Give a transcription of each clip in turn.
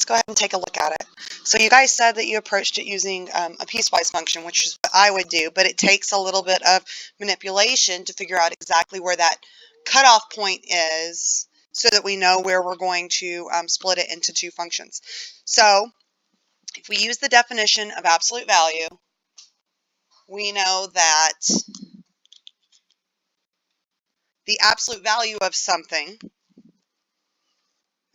let's go ahead and take a look at it. So you guys said that you approached it using a piecewise function, which is what I would do, but it takes a little bit of manipulation to figure out exactly where that cutoff point is so that we know where we're going to split it into two functions. So if we use the definition of absolute value, we know that the absolute value of something,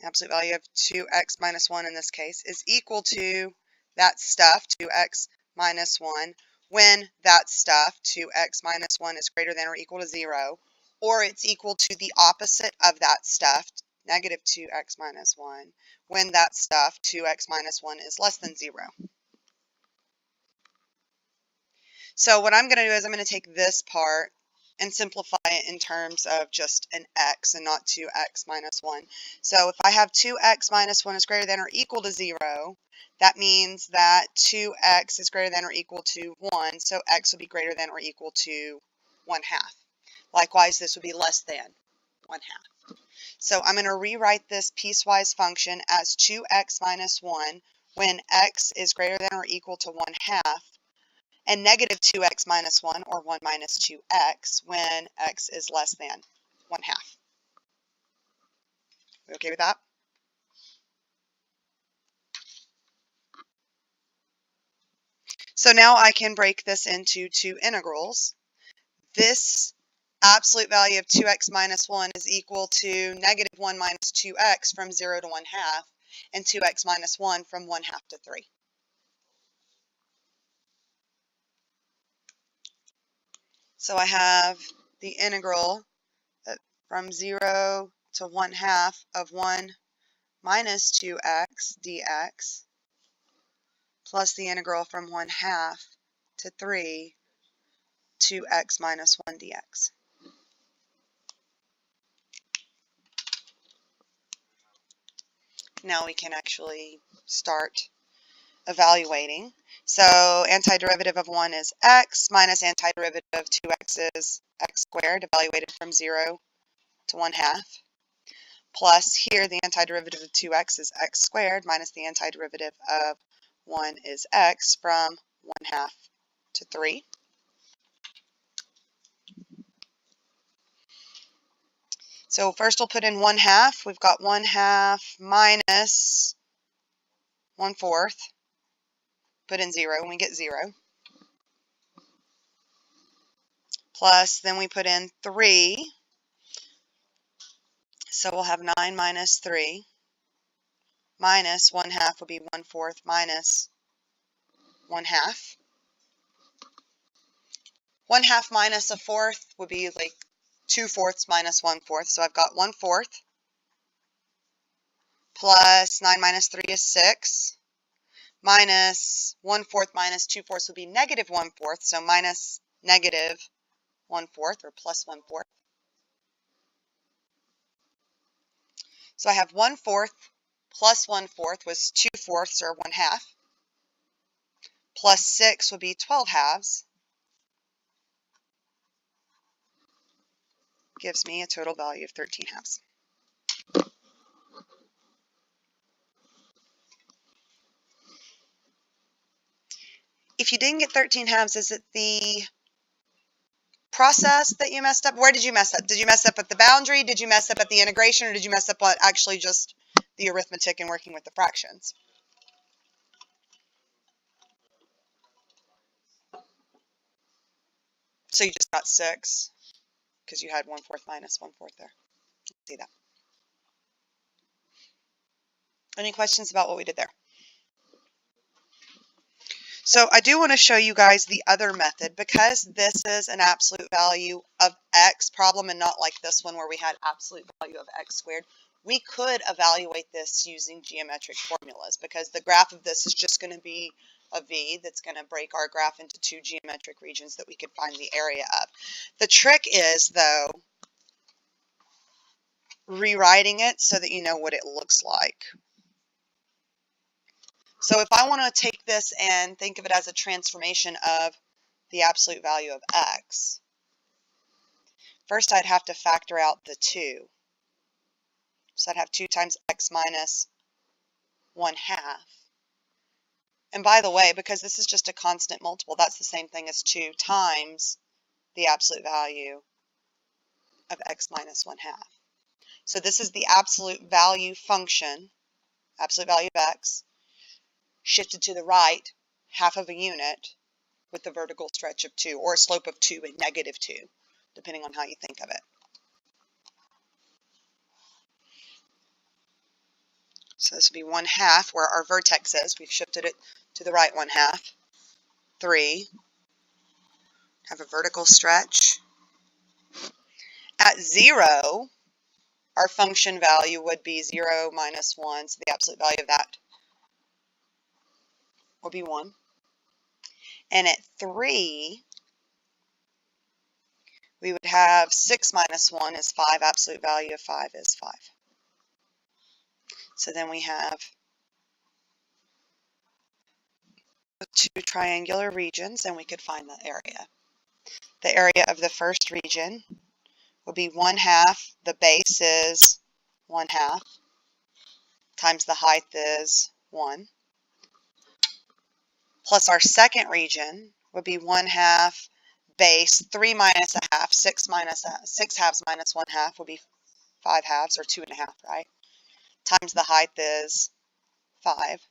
absolute value of 2x minus 1 in this case, is equal to that stuff, 2x minus 1, when that stuff, 2x minus 1, is greater than or equal to 0, or it's equal to the opposite of that stuff, negative 2x minus 1, when that stuff, 2x minus 1, is less than 0. So what I'm going to do is I'm going to take this part and simplify it in terms of just an x and not 2x minus 1. So if I have 2x minus 1 is greater than or equal to 0, that means that 2x is greater than or equal to 1, so x will be greater than or equal to 1/2. Likewise, this would be less than 1/2. So I'm going to rewrite this piecewise function as 2x minus 1 when x is greater than or equal to 1/2, and negative 2x minus 1, or 1 minus 2x, when x is less than 1/2. We okay with that? So now I can break this into two integrals. This absolute value of 2x minus 1 is equal to negative 1 minus 2x from 0 to 1/2, and 2x minus 1 from 1/2 to 3. So I have the integral from 0 to 1/2 of 1 minus 2x dx plus the integral from 1/2 to 3 to x minus 1 dx. Now we can actually start evaluating. So antiderivative of 1 is x, minus antiderivative of 2x is x squared, evaluated from 0 to 1/2. Plus here the antiderivative of 2x is x squared, minus the antiderivative of 1 is x, from 1/2 to 3. So first we'll put in 1/2. We've got 1/2 minus 1/4. Put in 0 and we get 0. Plus then we put in 3. So we'll have 9 minus 3. Minus 1/2 will be 1/4 minus 1/2. 1/2 minus 1/4 would be like 2/4 minus 1/4. So I've got 1/4 plus 9 minus 3 is 6. Minus 1/4 minus 2/4 would be negative 1/4. So minus negative 1/4, or plus 1/4. So I have 1/4 plus 1/4 was 2/4, or 1/2. Plus 6 would be 12/2. Gives me a total value of 13/2. If you didn't get 13/2, is it the process that you messed up? Where did you mess up? Did you mess up at the boundary? Did you mess up at the integration? Or did you mess up at actually just the arithmetic and working with the fractions? So you just got 6 because you had 1/4 minus 1/4 there. Let's see that. Any questions about what we did there? So I do want to show you guys the other method, because this is an absolute value of x problem and not like this one where we had absolute value of x squared. We could evaluate this using geometric formulas, because the graph of this is just going to be a V that's going to break our graph into two geometric regions that we could find the area of. The trick is, though, rewriting it so that you know what it looks like. So if I want to take this and think of it as a transformation of the absolute value of x, first I'd have to factor out the 2. So I'd have 2 times x minus 1/2. And by the way, because this is just a constant multiple, that's the same thing as 2 times the absolute value of x minus 1/2. So this is the absolute value function, absolute value of x, shifted to the right, half of a unit, with the vertical stretch of 2, or a slope of 2 and -2, depending on how you think of it. So this would be 1/2, where our vertex is. We've shifted it to the right 1/2. 3. Have a vertical stretch. At 0, our function value would be 0 minus 1, so the absolute value of that will be 1. And at 3, we would have 6 minus 1 is 5, absolute value of 5 is 5. So then we have 2 triangular regions, and we could find the area. The area of the first region will be 1/2, the base is 1/2, times the height is 1, plus our second region would be 1/2 base, 3 minus 1/2, 6 halves minus 1/2 would be 5 halves, or 2.5, right? Times the height is 5.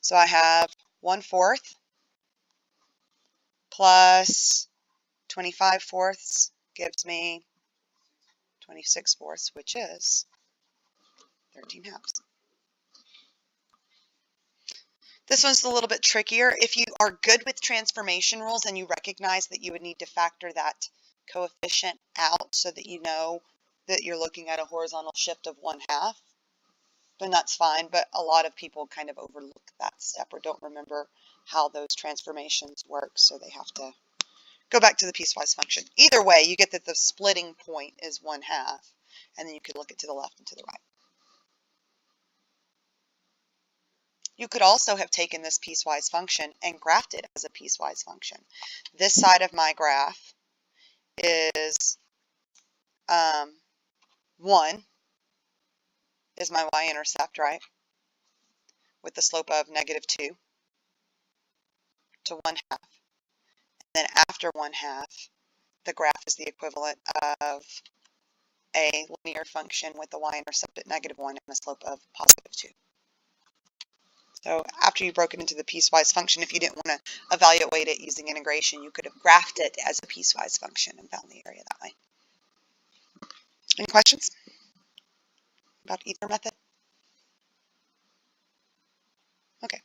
So I have 1/4 plus 25/4 gives me 26/4, which is 13 halves. This one's a little bit trickier. If you are good with transformation rules and you recognize that you would need to factor that coefficient out so that you know that you're looking at a horizontal shift of 1/2, then that's fine. But a lot of people kind of overlook that step or don't remember how those transformations work, so they have to go back to the piecewise function. Either way, you get that the splitting point is 1/2, and then you could look it to the left and to the right. You could also have taken this piecewise function and graphed it as a piecewise function. This side of my graph is 1 is my y-intercept, right? With the slope of -2 to 1/2. And then after 1/2, the graph is the equivalent of a linear function with the y-intercept at -1 and a slope of +2. So after you broke it into the piecewise function, if you didn't want to evaluate it using integration, you could have graphed it as a piecewise function and found the area that way. Any questions about either method? Okay.